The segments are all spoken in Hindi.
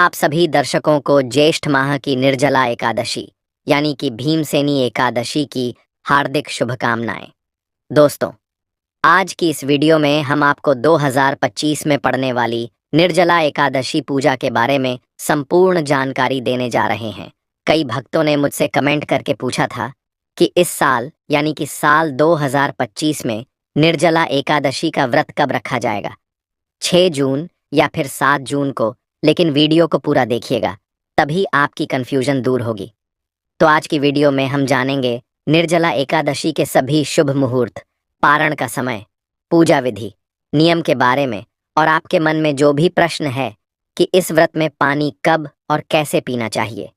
आप सभी दर्शकों को ज्येष्ठ माह की निर्जला एकादशी यानी कि भीमसेनी एकादशी की हार्दिक शुभकामनाएं। दोस्तों, आज की इस वीडियो में हम आपको 2025 में पड़ने वाली निर्जला एकादशी पूजा के बारे में संपूर्ण जानकारी देने जा रहे हैं। कई भक्तों ने मुझसे कमेंट करके पूछा था कि इस साल यानी कि साल 2025 में निर्जला एकादशी का व्रत कब रखा जाएगा, 6 जून या फिर 7 जून को। लेकिन वीडियो को पूरा देखिएगा, तभी आपकी कंफ्यूजन दूर होगी। तो आज की वीडियो में हम जानेंगे निर्जला एकादशी के सभी शुभ मुहूर्त, पारण का समय, पूजा विधि, नियम के बारे में, और आपके मन में जो भी प्रश्न है कि इस व्रत में पानी कब और कैसे पीना चाहिए,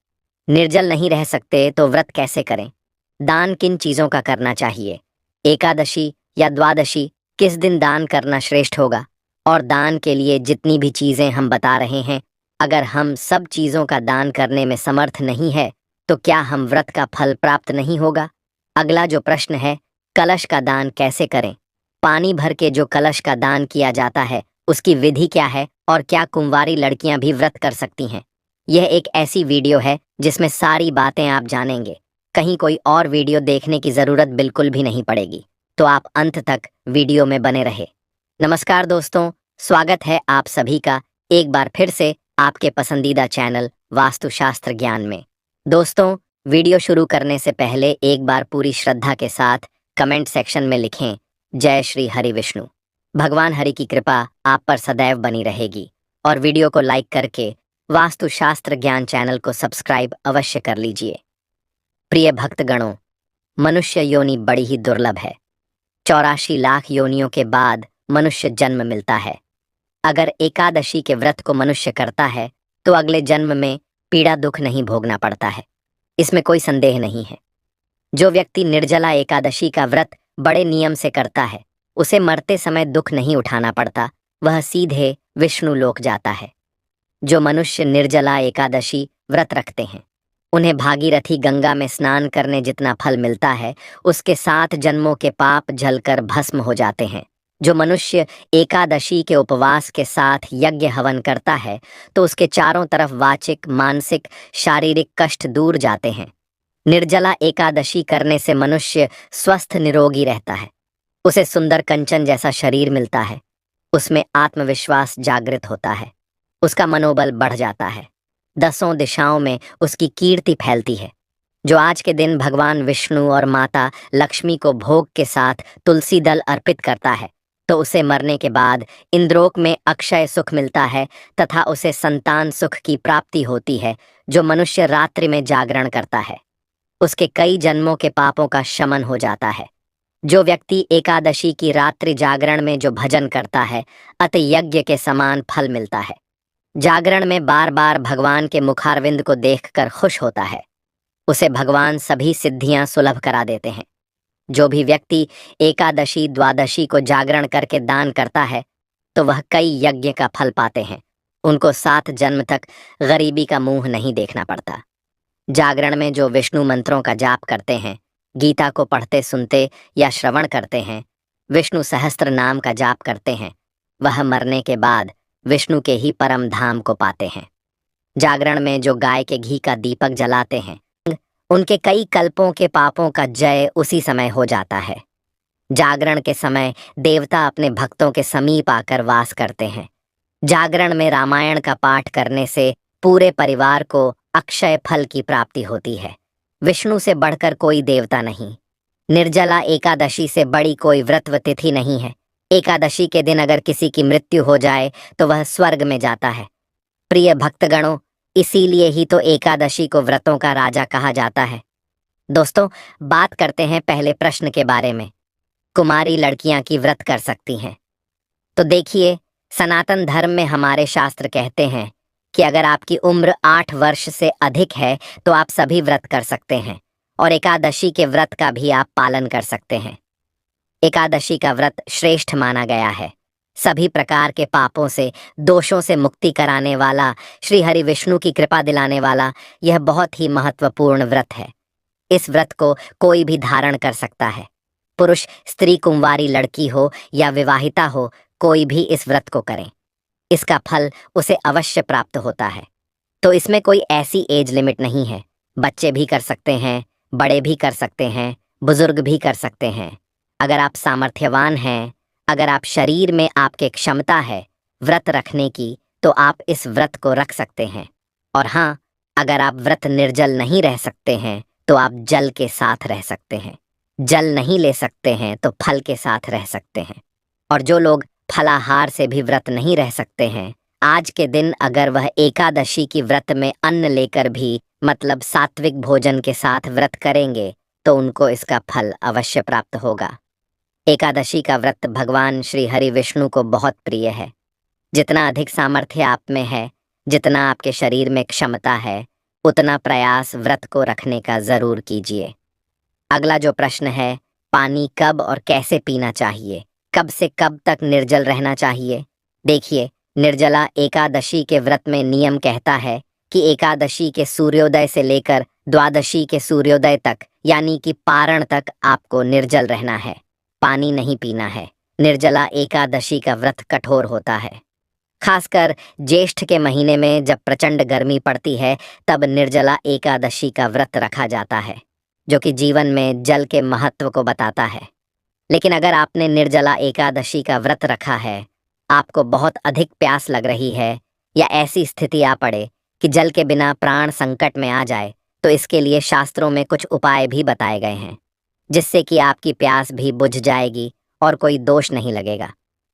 निर्जल नहीं रह सकते तो व्रत कैसे करें, दान किन चीज़ों का करना चाहिए, एकादशी या द्वादशी किस दिन दान करना श्रेष्ठ होगा, और दान के लिए जितनी भी चीज़ें हम बता रहे हैं, अगर हम सब चीज़ों का दान करने में समर्थ नहीं है तो क्या हम व्रत का फल प्राप्त नहीं होगा। अगला जो प्रश्न है, कलश का दान कैसे करें, पानी भर के जो कलश का दान किया जाता है उसकी विधि क्या है, और क्या कुंवारी लड़कियां भी व्रत कर सकती हैं। यह एक ऐसी वीडियो है जिसमें सारी बातें आप जानेंगे, कहीं कोई और वीडियो देखने की ज़रूरत बिल्कुल भी नहीं पड़ेगी। तो आप अंत तक वीडियो में बने रहे। नमस्कार दोस्तों, स्वागत है आप सभी का एक बार फिर से आपके पसंदीदा चैनल वास्तुशास्त्र ज्ञान में। दोस्तों, वीडियो शुरू करने से पहले एक बार पूरी श्रद्धा के साथ कमेंट सेक्शन में लिखें, जय श्री हरि विष्णु। भगवान हरि की कृपा आप पर सदैव बनी रहेगी। और वीडियो को लाइक करके वास्तुशास्त्र ज्ञान चैनल को सब्सक्राइब अवश्य कर लीजिए। प्रिय भक्तगणों, मनुष्य योनि बड़ी ही दुर्लभ है। 84 लाख योनियों के बाद मनुष्य जन्म मिलता है। अगर एकादशी के व्रत को मनुष्य करता है तो अगले जन्म में पीड़ा दुख नहीं भोगना पड़ता है, इसमें कोई संदेह नहीं है। जो व्यक्ति निर्जला एकादशी का व्रत बड़े नियम से करता है उसे मरते समय दुख नहीं उठाना पड़ता, वह सीधे विष्णु लोक जाता है। जो मनुष्य निर्जला एकादशी व्रत रखते हैं उन्हें भागीरथी गंगा में स्नान करने जितना फल मिलता है उसके 7 जन्मों के पाप जलकर भस्म हो जाते हैं। जो मनुष्य एकादशी के उपवास के साथ यज्ञ हवन करता है तो उसके चारों तरफ वाचिक, मानसिक, शारीरिक कष्ट दूर जाते हैं। निर्जला एकादशी करने से मनुष्य स्वस्थ निरोगी रहता है, उसे सुंदर कंचन जैसा शरीर मिलता है, उसमें आत्मविश्वास जागृत होता है, उसका मनोबल बढ़ जाता है, 10 दिशाओं में उसकी कीर्ति फैलती है। जो आज के दिन भगवान विष्णु और माता लक्ष्मी को भोग के साथ तुलसी दल अर्पित करता है तो उसे मरने के बाद इंद्रोक में अक्षय सुख मिलता है तथा उसे संतान सुख की प्राप्ति होती है। जो मनुष्य रात्रि में जागरण करता है उसके कई जन्मों के पापों का शमन हो जाता है। जो व्यक्ति एकादशी की रात्रि जागरण में जो भजन करता है अति यज्ञ के समान फल मिलता है। जागरण में बार बार भगवान के मुखारविंद को देखकर खुश होता है, उसे भगवान सभी सिद्धियां सुलभ करा देते हैं। जो भी व्यक्ति एकादशी द्वादशी को जागरण करके दान करता है तो वह कई यज्ञ का फल पाते हैं, उनको 7 जन्म तक गरीबी का मुंह नहीं देखना पड़ता। जागरण में जो विष्णु मंत्रों का जाप करते हैं, गीता को पढ़ते सुनते या श्रवण करते हैं, विष्णु सहस्त्र नाम का जाप करते हैं, वह मरने के बाद विष्णु के ही परम धाम को पाते हैं। जागरण में जो गाय के घी का दीपक जलाते हैं उनके कई कल्पों के पापों का जय उसी समय हो जाता है। जागरण के समय देवता अपने भक्तों के समीप आकर वास करते हैं। जागरण में रामायण का पाठ करने से पूरे परिवार को अक्षय फल की प्राप्ति होती है। विष्णु से बढ़कर कोई देवता नहीं। निर्जला एकादशी से बड़ी कोई व्रत व तिथि नहीं है। एकादशी के दिन अगर किसी की मृत्यु हो जाए तो वह स्वर्ग में जाता है। प्रिय भक्तगणों, इसीलिए ही तो एकादशी को व्रतों का राजा कहा जाता है। दोस्तों, बात करते हैं पहले प्रश्न के बारे में, कुमारी लड़कियां की व्रत कर सकती हैं? तो देखिए, सनातन धर्म में हमारे शास्त्र कहते हैं कि अगर आपकी उम्र 8 वर्ष से अधिक है तो आप सभी व्रत कर सकते हैं और एकादशी के व्रत का भी आप पालन कर सकते हैं। एकादशी का व्रत श्रेष्ठ माना गया है। सभी प्रकार के पापों से, दोषों से मुक्ति कराने वाला, श्री हरि विष्णु की कृपा दिलाने वाला यह बहुत ही महत्वपूर्ण व्रत है। इस व्रत को कोई भी धारण कर सकता है। पुरुष, स्त्री, कुंवारी लड़की हो या विवाहिता हो, कोई भी इस व्रत को करें, इसका फल उसे अवश्य प्राप्त होता है। तो इसमें कोई ऐसी एज लिमिट नहीं है। बच्चे भी कर सकते हैं, बड़े भी कर सकते हैं, बुजुर्ग भी कर सकते हैं। अगर आप सामर्थ्यवान हैं, अगर आप शरीर में आपके क्षमता है व्रत रखने की, तो आप इस व्रत को रख सकते हैं। और हाँ, अगर आप व्रत निर्जल नहीं रह सकते हैं तो आप जल के साथ रह सकते हैं। जल नहीं ले सकते हैं तो फल के साथ रह सकते हैं। और जो लोग फलाहार से भी व्रत नहीं रह सकते हैं, आज के दिन अगर वह एकादशी की व्रत में अन्न लेकर भी, मतलब सात्विक भोजन के साथ व्रत करेंगे, तो उनको इसका फल अवश्य प्राप्त होगा। एकादशी का व्रत भगवान श्री हरि विष्णु को बहुत प्रिय है। जितना अधिक सामर्थ्य आप में है, जितना आपके शरीर में क्षमता है, उतना प्रयास व्रत को रखने का जरूर कीजिए। अगला जो प्रश्न है, पानी कब और कैसे पीना चाहिए, कब से कब तक निर्जल रहना चाहिए। देखिए, निर्जला एकादशी के व्रत में नियम कहता है कि एकादशी के सूर्योदय से लेकर द्वादशी के सूर्योदय तक, यानी कि पारण तक आपको निर्जल रहना है, पानी नहीं पीना है। निर्जला एकादशी का व्रत कठोर होता है। खासकर ज्येष्ठ के महीने में जब प्रचंड गर्मी पड़ती है, तब निर्जला एकादशी का व्रत रखा जाता है, जो कि जीवन में जल के महत्व को बताता है। लेकिन अगर आपने निर्जला एकादशी का व्रत रखा है, आपको बहुत अधिक प्यास लग रही है, या ऐसी स्थिति आ पड़े कि जल के बिना प्राण संकट में आ जाए, तो इसके लिए शास्त्रों में कुछ उपाय भी बताए गए हैं, जिससे कि आपकी प्यास भी बुझ जाएगी और कोई दोष नहीं लगेगा।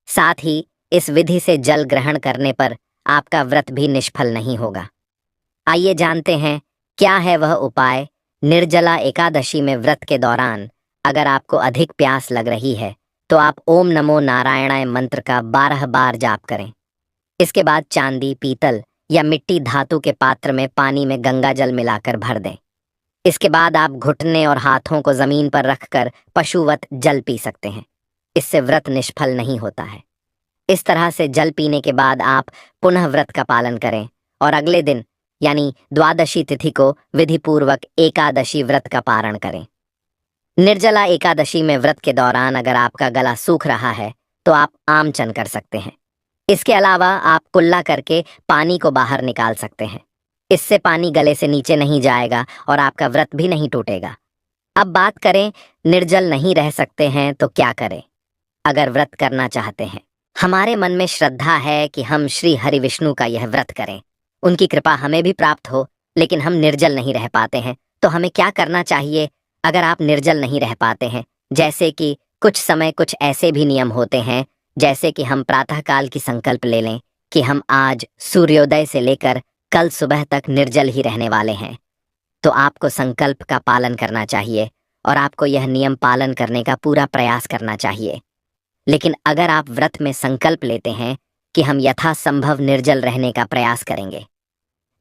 साथ ही इस विधि से जल ग्रहण करने पर आपका व्रत भी निष्फल नहीं होगा। आइए जानते हैं क्या है वह उपाय। निर्जला एकादशी में व्रत के दौरान अगर आपको अधिक प्यास लग रही है, तो आप ओम नमो नारायणाय मंत्र का 12 बार जाप करें। इसके बाद चांदी, पीतल या मिट्टी धातु के पात्र में पानी में गंगा जल मिलाकर भर दें। इसके बाद आप घुटने और हाथों को जमीन पर रखकर पशुवत जल पी सकते हैं। इससे व्रत निष्फल नहीं होता है। इस तरह से जल पीने के बाद आप पुनः व्रत का पालन करें और अगले दिन यानी द्वादशी तिथि को विधिपूर्वक एकादशी व्रत का पारण करें। निर्जला एकादशी में व्रत के दौरान अगर आपका गला सूख रहा है, तो आप आमचन कर सकते हैं। इसके अलावा आप कुल्ला करके पानी को बाहर निकाल सकते हैं। इससे पानी गले से नीचे नहीं जाएगा और आपका व्रत भी नहीं टूटेगा। अब बात करें निर्जल नहीं रह सकते हैं तो क्या करें। अगर व्रत करना चाहते हैं, हमारे मन में श्रद्धा है कि हम श्री हरि विष्णु का यह व्रत करें, उनकी कृपा हमें भी प्राप्त हो, लेकिन हम निर्जल नहीं रह पाते हैं, तो हमें क्या करना चाहिए। अगर आप निर्जल नहीं रह पाते हैं, जैसे कि कुछ समय कुछ ऐसे भी नियम होते हैं, जैसे कि हम प्रातःकाल की संकल्प ले लें कि हम आज सूर्योदय से लेकर कल सुबह तक निर्जल ही रहने वाले हैं, तो आपको संकल्प का पालन करना चाहिए और आपको यह नियम पालन करने का पूरा प्रयास करना चाहिए। लेकिन अगर आप व्रत में संकल्प लेते हैं कि हम यथासंभव निर्जल रहने का प्रयास करेंगे,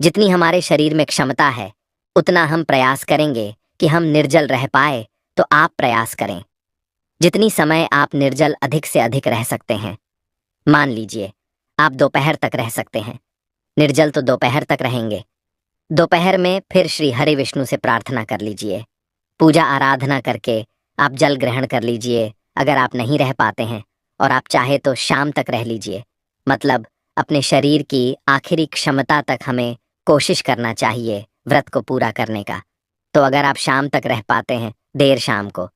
जितनी हमारे शरीर में क्षमता है उतना हम प्रयास करेंगे कि हम निर्जल रह पाए, तो आप प्रयास करें। जितनी समय आप निर्जल अधिक से अधिक रह सकते हैं, मान लीजिए आप दोपहर तक रह सकते हैं, निर्जल तो दोपहर तक रहेंगे। दोपहर में फिर श्री हरि विष्णु से प्रार्थना कर लीजिए, पूजा आराधना करके आप जल ग्रहण कर लीजिए अगर आप नहीं रह पाते हैं, और आप चाहे तो शाम तक रह लीजिए। मतलब अपने शरीर की आखिरी क्षमता तक हमें कोशिश करना चाहिए व्रत को पूरा करने का। तो अगर आप शाम तक रह पाते हैं, देर शाम को,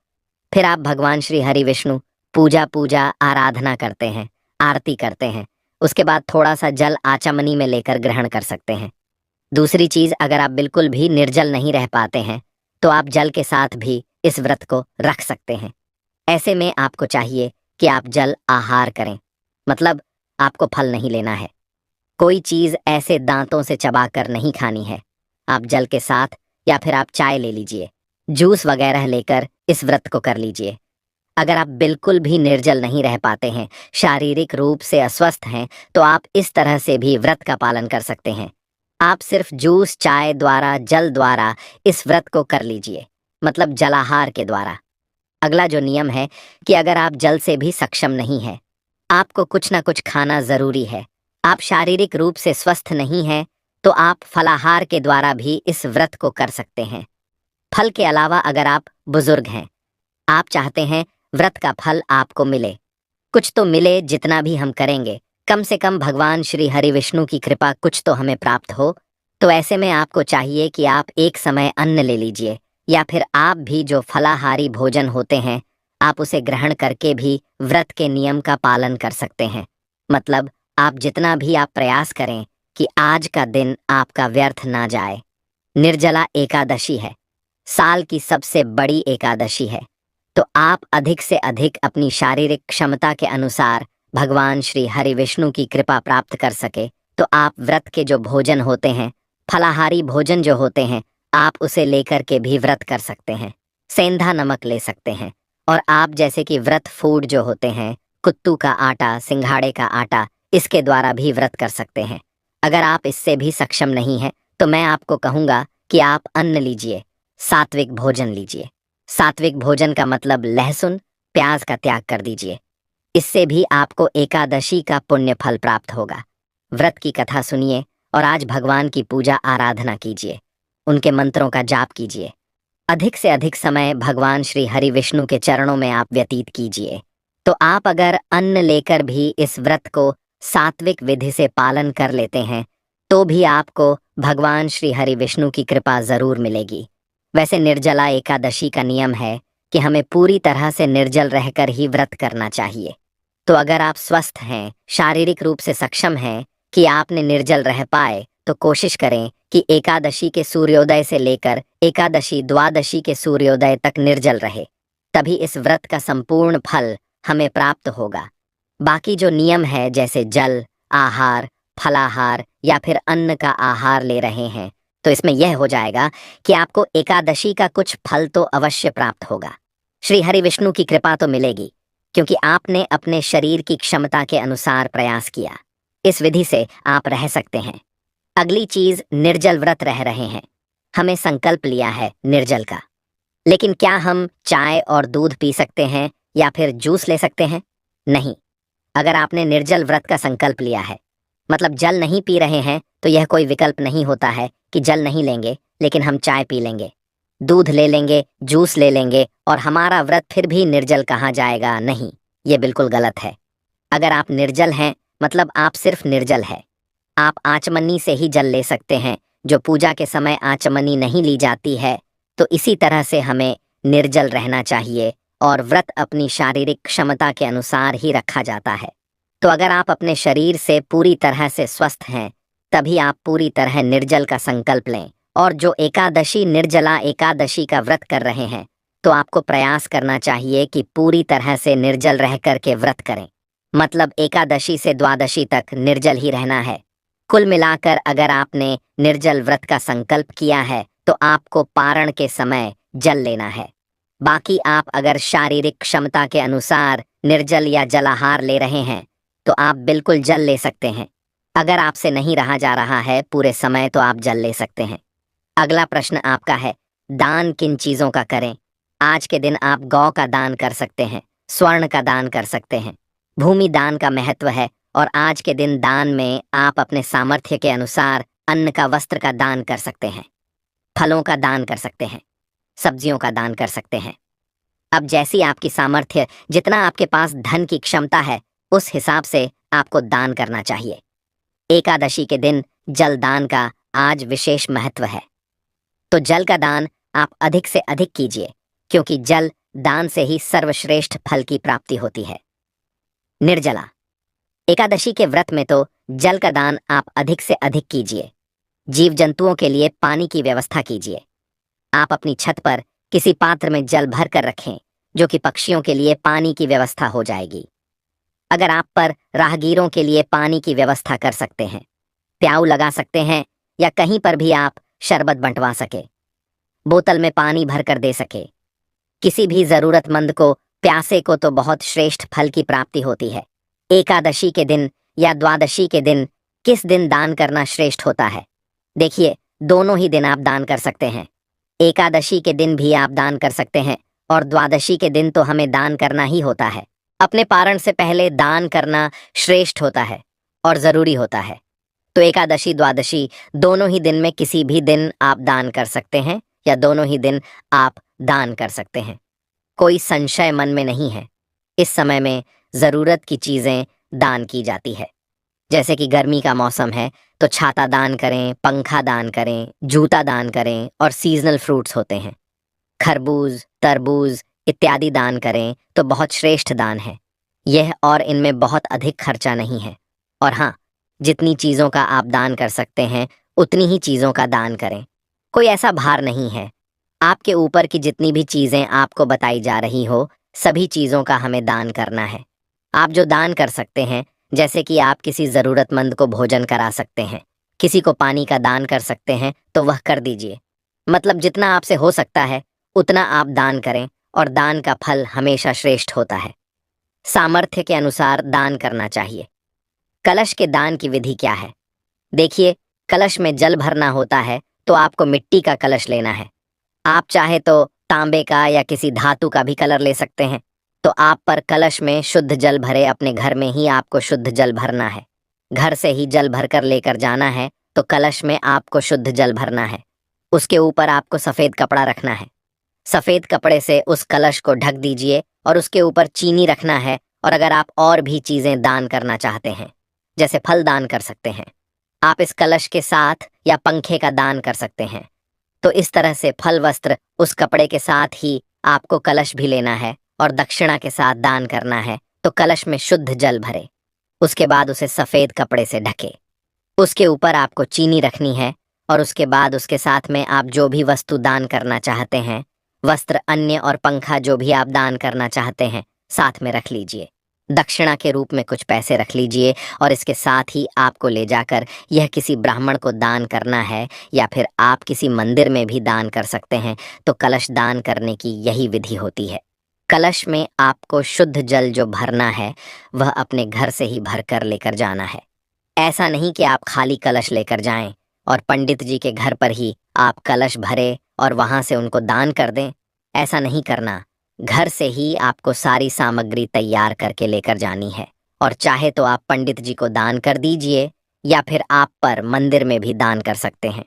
फिर आप भगवान श्री हरि विष्णु पूजा आराधना करते हैं, आरती करते हैं। उसके बाद थोड़ा सा जल आचमनी में लेकर ग्रहण कर सकते हैं। दूसरी चीज, अगर आप बिल्कुल भी निर्जल नहीं रह पाते हैं, तो आप जल के साथ भी इस व्रत को रख सकते हैं। ऐसे में आपको चाहिए कि आप जल आहार करें, मतलब आपको फल नहीं लेना है, कोई चीज ऐसे दांतों से चबाकर नहीं खानी है। आप जल के साथ या फिर आप चाय ले लीजिए, जूस वगैरह लेकर इस व्रत को कर लीजिए। अगर आप बिल्कुल भी निर्जल नहीं रह पाते हैं, शारीरिक रूप से अस्वस्थ हैं, तो आप इस तरह से भी व्रत का पालन कर सकते हैं। आप सिर्फ जूस, चाय द्वारा, जल द्वारा इस व्रत को कर लीजिए, मतलब जलाहार के द्वारा। अगला जो नियम है कि अगर आप जल से भी सक्षम नहीं है, आपको कुछ ना कुछ खाना जरूरी है। आप शारीरिक रूप से स्वस्थ नहीं हैं, तो आप फलाहार के द्वारा भी इस व्रत को कर सकते हैं। फल के अलावा अगर आप बुजुर्ग हैं, आप चाहते हैं व्रत का फल आपको मिले, कुछ तो मिले, जितना भी हम करेंगे कम से कम भगवान श्री हरि विष्णु की कृपा कुछ तो हमें प्राप्त हो, तो तो ऐसे में आपको चाहिए कि आप एक समय अन्न ले लीजिए, या फिर आप भी जो फलाहारी भोजन होते हैं आप उसे ग्रहण करके भी व्रत के नियम का पालन कर सकते हैं। मतलब आप जितना भी आप प्रयास करें कि आज का दिन आपका व्यर्थ ना जाए। निर्जला एकादशी है, साल की सबसे बड़ी एकादशी है। तो आप अधिक से अधिक अपनी शारीरिक क्षमता के अनुसार भगवान श्री हरि विष्णु की कृपा प्राप्त कर सके तो आप व्रत के जो भोजन होते हैं, फलाहारी भोजन जो होते हैं, आप उसे लेकर के भी व्रत कर सकते हैं। सेंधा नमक ले सकते हैं। और आप जैसे कि व्रत फूड जो होते हैं, कुत्तू का आटा, सिंघाड़े का आटा, इसके द्वारा भी व्रत कर सकते हैं। अगर आप इससे भी सक्षम नहीं हैं तो मैं आपको कहूँगा कि आप अन्न लीजिए, सात्विक भोजन लीजिए। सात्विक भोजन का मतलब लहसुन, प्याज का त्याग कर दीजिए। इससे भी आपको एकादशी का पुण्य फल प्राप्त होगा। व्रत की कथा सुनिए और आज भगवान की पूजा आराधना कीजिए, उनके मंत्रों का जाप कीजिए। अधिक से अधिक समय भगवान श्री हरि विष्णु के चरणों में आप व्यतीत कीजिए। तो आप अगर अन्न लेकर भी इस व्रत को सात्विक विधि से पालन कर लेते हैं तो भी आपको भगवान श्री हरि विष्णु की कृपा जरूर मिलेगी। वैसे निर्जला एकादशी का नियम है कि हमें पूरी तरह से निर्जल रहकर ही व्रत करना चाहिए। तो अगर आप स्वस्थ हैं, शारीरिक रूप से सक्षम हैं कि आपने निर्जल रह पाए, तो कोशिश करें कि एकादशी के सूर्योदय से लेकर एकादशी द्वादशी के सूर्योदय तक निर्जल रहे, तभी इस व्रत का संपूर्ण फल हमें प्राप्त होगा। बाकी जो नियम है जैसे जल आहार, फलाहार या फिर अन्न का आहार ले रहे हैं, तो इसमें यह हो जाएगा कि आपको एकादशी का कुछ फल तो अवश्य प्राप्त होगा। श्री हरि विष्णु की कृपा तो मिलेगी क्योंकि आपने अपने शरीर की क्षमता के अनुसार प्रयास किया। इस विधि से आप रह सकते हैं। अगली चीज, निर्जल व्रत रह रहे हैं, हमें संकल्प लिया है निर्जल का, लेकिन क्या हम चाय और दूध पी सकते हैं या फिर जूस ले सकते हैं? नहीं। अगर आपने निर्जल व्रत का संकल्प लिया है, मतलब जल नहीं पी रहे हैं, तो यह कोई विकल्प नहीं होता है कि जल नहीं लेंगे लेकिन हम चाय पी लेंगे, दूध ले लेंगे, जूस ले लेंगे और हमारा व्रत फिर भी निर्जल कहा जाएगा। नहीं, ये बिल्कुल गलत है। अगर आप निर्जल हैं मतलब आप सिर्फ निर्जल है। आप आचमनी से ही जल ले सकते हैं, जो पूजा के समय आचमनी नहीं ली जाती है। तो इसी तरह से हमें निर्जल रहना चाहिए और व्रत अपनी शारीरिक क्षमता के अनुसार ही रखा जाता है। तो अगर आप अपने शरीर से पूरी तरह से स्वस्थ हैं, तभी आप पूरी तरह निर्जल का संकल्प लें। और जो एकादशी निर्जला एकादशी का व्रत कर रहे हैं, तो आपको प्रयास करना चाहिए कि पूरी तरह से निर्जल रह करके व्रत करें। मतलब एकादशी से द्वादशी तक निर्जल ही रहना है। कुल मिलाकर अगर आपने निर्जल व्रत का संकल्प किया है तो आपको पारण के समय जल लेना है। बाकी आप अगर शारीरिक क्षमता के अनुसार निर्जल या जलाहार ले रहे हैं तो आप बिल्कुल जल ले सकते हैं। अगर आपसे नहीं रहा जा रहा है पूरे समय तो आप जल ले सकते हैं। अगला प्रश्न आपका है, दान किन चीज़ों का करें? आज के दिन आप गौ का दान कर सकते हैं, स्वर्ण का दान कर सकते हैं। भूमि दान का महत्व है और आज के दिन दान में आप अपने सामर्थ्य के अनुसार अन्न का, वस्त्र का दान कर सकते हैं, फलों का दान कर सकते हैं, सब्जियों का दान कर सकते हैं। अब जैसी आपकी सामर्थ्य, जितना आपके पास धन की क्षमता है, उस हिसाब से आपको दान करना चाहिए। एकादशी के दिन जल दान का आज विशेष महत्व है, तो जल का दान आप अधिक से अधिक कीजिए, क्योंकि जल दान से ही सर्वश्रेष्ठ फल की प्राप्ति होती है। निर्जला एकादशी के व्रत में तो जल का दान आप अधिक से अधिक कीजिए। जीव जंतुओं के लिए पानी की व्यवस्था कीजिए। आप अपनी छत पर किसी पात्र में जल भर कर रखें, जो कि पक्षियों के लिए पानी की व्यवस्था हो जाएगी। अगर आप पर राहगीरों के लिए पानी की व्यवस्था कर सकते हैं, प्याऊ लगा सकते हैं, या कहीं पर भी आप शरबत बंटवा सके, बोतल में पानी भर कर दे सके, किसी भी जरूरतमंद को, प्यासे को, तो बहुत श्रेष्ठ फल की प्राप्ति होती है। एकादशी के दिन या द्वादशी के दिन किस दिन दान करना श्रेष्ठ होता है? देखिए, दोनों ही दिन आप दान कर सकते हैं। एकादशी के दिन भी आप दान कर सकते हैं और द्वादशी के दिन तो हमें दान करना ही होता है। अपने पारण से पहले दान करना श्रेष्ठ होता है और जरूरी होता है। तो एकादशी द्वादशी दोनों ही दिन में किसी भी दिन आप दान कर सकते हैं या दोनों ही दिन आप दान कर सकते हैं। कोई संशय मन में नहीं है। इस समय में जरूरत की चीजें दान की जाती है। जैसे कि गर्मी का मौसम है तो छाता दान करें, पंखा दान करें, जूता दान करें, और सीजनल फ्रूट्स होते हैं, खरबूज, तरबूज इत्यादि दान करें तो बहुत श्रेष्ठ दान है यह, और इनमें बहुत अधिक खर्चा नहीं है। और हाँ, जितनी चीज़ों का आप दान कर सकते हैं उतनी ही चीज़ों का दान करें। कोई ऐसा भार नहीं है। आपके ऊपर की जितनी भी चीज़ें आपको बताई जा रही हो, सभी चीज़ों का हमें दान करना है। आप जो दान कर सकते हैं, जैसे कि आप किसी ज़रूरतमंद को भोजन करा सकते हैं, किसी को पानी का दान कर सकते हैं, तो वह कर दीजिए। मतलब जितना आपसे हो सकता है उतना आप दान करें, और दान का फल हमेशा श्रेष्ठ होता है। सामर्थ्य के अनुसार दान करना चाहिए। कलश के दान की विधि क्या है? देखिए, कलश में जल भरना होता है तो आपको मिट्टी का कलश लेना है। आप चाहे तो तांबे का या किसी धातु का भी कलर ले सकते हैं। तो आप पर कलश में शुद्ध जल भरे, अपने घर में ही आपको शुद्ध जल भरना है। घर से ही जल भरकर लेकर जाना है तो कलश में आपको शुद्ध जल भरना है। उसके ऊपर आपको सफ़ेद कपड़ा रखना है। सफ़ेद कपड़े से उस कलश को ढक दीजिए और उसके ऊपर चीनी रखना है। और अगर आप और भी चीज़ें दान करना चाहते हैं, जैसे फल दान कर सकते हैं, आप इस कलश के साथ या पंखे का दान कर सकते हैं। तो इस तरह से फल वस्त्र उस कपड़े के साथ ही आपको कलश भी लेना है और दक्षिणा के साथ दान करना है, तो कलश में शुद्ध जल भरे। उसके बाद उसे सफ़ेद कपड़े से ढके। उसके ऊपर आपको चीनी रखनी है और उसके बाद उसके साथ में आप जो भी वस्तु दान करना चाहते हैं, वस्त्र, अन्य और पंखा जो भी आप दान करना चाहते हैं, साथ में रख लीजिए। दक्षिणा के रूप में कुछ पैसे रख लीजिए और इसके साथ ही आपको ले जाकर यह किसी ब्राह्मण को दान करना है, या फिर आप किसी मंदिर में भी दान कर सकते हैं। तो कलश दान करने की यही विधि होती है। कलश में आपको शुद्ध जल जो भरना है वह अपने घर से ही भरकर लेकर जाना है। ऐसा नहीं कि आप खाली कलश लेकर जाएं और पंडित जी के घर पर ही आप कलश भरे और वहां से उनको दान कर दें। ऐसा नहीं करना। घर से ही आपको सारी सामग्री तैयार करके लेकर जानी है, और चाहे तो आप पंडित जी को दान कर दीजिए या फिर आप पर मंदिर में भी दान कर सकते हैं।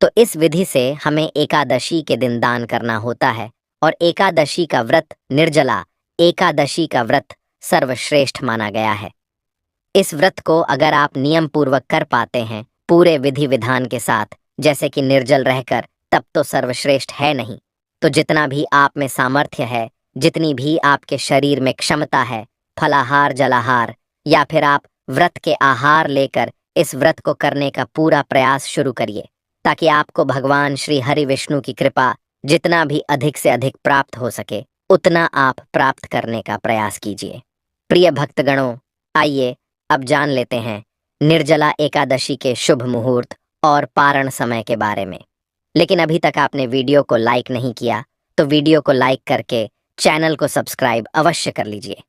तो इस विधि से हमें एकादशी के दिन दान करना होता है, और एकादशी का व्रत, निर्जला एकादशी का व्रत सर्वश्रेष्ठ माना गया है। इस व्रत को अगर आप नियम पूर्वक कर पाते हैं, पूरे विधि विधान के साथ, जैसे कि निर्जल रहकर, तब तो सर्वश्रेष्ठ है नहीं। तो जितना भी आप में सामर्थ्य है, जितनी भी आपके शरीर में क्षमता है, फलाहार, जलाहार या फिर आप व्रत के आहार लेकर इस व्रत को करने का पूरा प्रयास शुरू करिए, ताकि आपको भगवान श्री हरि विष्णु की कृपा जितना भी अधिक से अधिक प्राप्त हो सके, उतना आप प्राप्त करने का प्रयास कीजिए। प्रिय भक्तगणों, आइए अब जान लेते हैं निर्जला एकादशी के शुभ मुहूर्त और पारण समय के बारे में। लेकिन अभी तक आपने वीडियो को लाइक नहीं किया तो वीडियो को लाइक करके चैनल को सब्सक्राइब अवश्य कर लीजिए।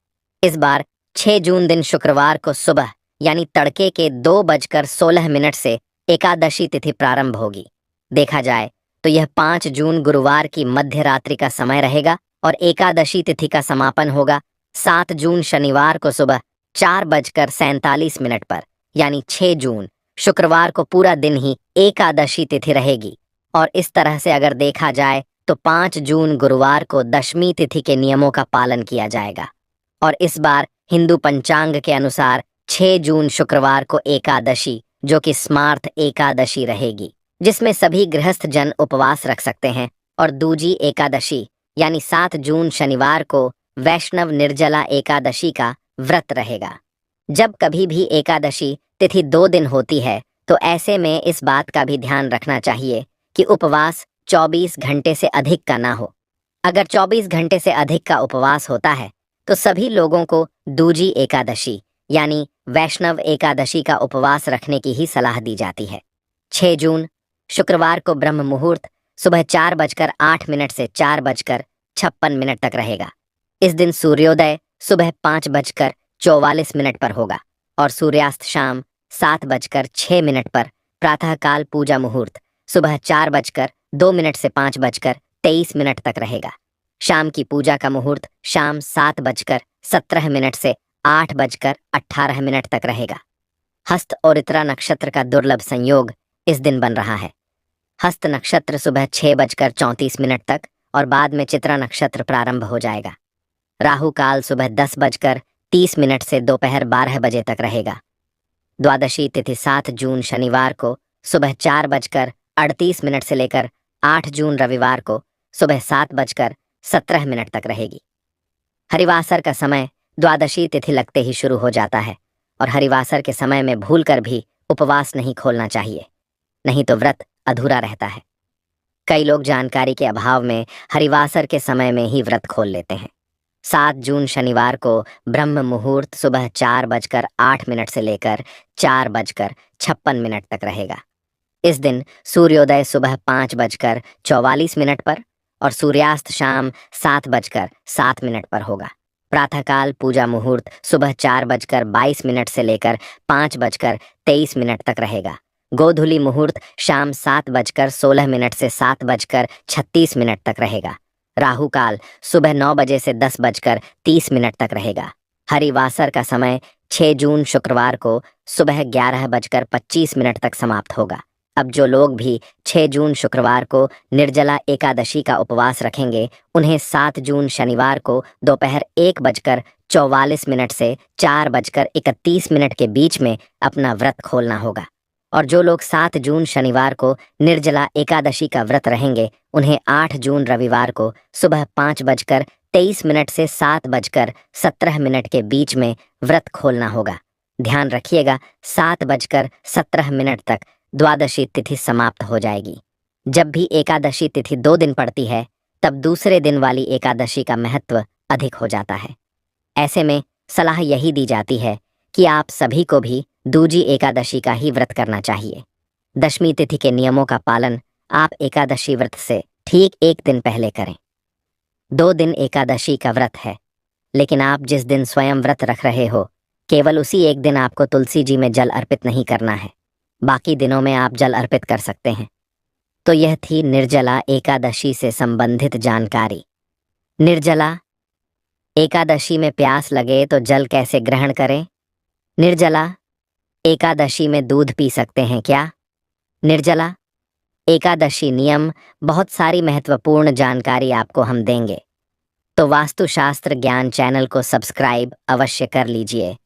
इस बार 6 जून दिन शुक्रवार को सुबह यानी तड़के के 2:16 से एकादशी तिथि प्रारंभ होगी। देखा जाए तो यह 5 जून गुरुवार की मध्य रात्रि का समय रहेगा और एकादशी तिथि का समापन होगा 7 जून शनिवार को सुबह 4:47 पर, यानी 6 जून शुक्रवार को पूरा दिन ही एकादशी तिथि रहेगी। और इस तरह से अगर देखा जाए तो 5 जून गुरुवार को दशमी तिथि के नियमों का पालन किया जाएगा। और इस बार हिंदू पंचांग के अनुसार 6 जून शुक्रवार को एकादशी, जो कि स्मार्त एकादशी रहेगी, जिसमें सभी गृहस्थ जन उपवास रख सकते हैं। और दूजी एकादशी यानी 7 जून शनिवार को वैष्णव निर्जला एकादशी का व्रत रहेगा। जब कभी भी एकादशी तिथि 2 दिन होती है तो ऐसे में इस बात का भी ध्यान रखना चाहिए कि उपवास 24 घंटे से अधिक का ना हो। अगर 24 घंटे से अधिक का उपवास होता है तो सभी लोगों को दूजी एकादशी यानी वैष्णव एकादशी का उपवास रखने की ही सलाह दी जाती है। 6 जून शुक्रवार को ब्रह्म मुहूर्त सुबह 4:08 से 4:56 तक रहेगा। इस दिन सूर्योदय सुबह 5:44 पर होगा और सूर्यास्त शाम 7:06 पर। प्रातःकाल पूजा मुहूर्त सुबह 4:02 से 5:23 तक रहेगा। शाम की पूजा का मुहूर्त शाम 7:17 से 8:18 तक रहेगा। हस्त और इतरा नक्षत्र का दुर्लभ संयोग इस दिन बन रहा है। हस्त नक्षत्र सुबह 6:34 तक और बाद में चित्रा नक्षत्र प्रारंभ हो जाएगा। राहु काल सुबह 10:30 से दोपहर 12 बजे तक रहेगा। द्वादशी तिथि 7 जून शनिवार को सुबह 4:38 से लेकर 8 जून रविवार को सुबह 7:17 तक रहेगी। हरिवासर का समय द्वादशी तिथि लगते ही शुरू हो जाता है और हरिवासर के समय में भूलकर भी उपवास नहीं खोलना चाहिए, नहीं तो व्रत अधूरा रहता है। कई लोग जानकारी के अभाव में हरिवासर के समय में ही व्रत खोल लेते हैं। 7 जून शनिवार को ब्रह्म मुहूर्त सुबह 4:08 से लेकर 4:56 तक रहेगा। इस दिन सूर्योदय सुबह 5:44 पर और सूर्यास्त शाम 7:07 पर होगा। प्रातःकाल पूजा मुहूर्त सुबह 4:22 से लेकर 5:23 तक रहेगा। गोधूली मुहूर्त शाम 7:16 से 7:36 तक रहेगा। राहु काल सुबह 9 बजे से 10:30 तक रहेगा। हरिवासर का समय 6 जून शुक्रवार को सुबह 11:25 तक समाप्त होगा। अब जो लोग भी 6 जून शुक्रवार को निर्जला एकादशी का उपवास रखेंगे, उन्हें 7 जून शनिवार को दोपहर 1:44 से 4:31 के बीच में अपना व्रत खोलना होगा। और जो लोग 7 जून शनिवार को निर्जला एकादशी का व्रत रहेंगे, उन्हें 8 जून रविवार को सुबह 5:23 से 7:17 के बीच में व्रत खोलना होगा। ध्यान रखिएगा, 7:17 तक द्वादशी तिथि समाप्त हो जाएगी। जब भी एकादशी तिथि 2 दिन पड़ती है, तब दूसरे दिन वाली एकादशी का महत्व अधिक हो जाता है। ऐसे में सलाह यही दी जाती है कि आप सभी को भी दूजी एकादशी का ही व्रत करना चाहिए। दशमी तिथि के नियमों का पालन आप एकादशी व्रत से ठीक 1 दिन पहले करें। 2 दिन एकादशी का व्रत है, लेकिन आप जिस दिन स्वयं व्रत रख रहे हो, केवल उसी एक दिन आपको तुलसी जी में जल अर्पित नहीं करना है, बाकी दिनों में आप जल अर्पित कर सकते हैं। तो यह थी निर्जला एकादशी से संबंधित जानकारी। निर्जला एकादशी में प्यास लगे तो जल कैसे ग्रहण करें? निर्जला एकादशी में दूध पी सकते हैं क्या? निर्जला एकादशी नियम, बहुत सारी महत्वपूर्ण जानकारी आपको हम देंगे। तो वास्तुशास्त्र ज्ञान चैनल को सब्सक्राइब अवश्य कर लीजिए।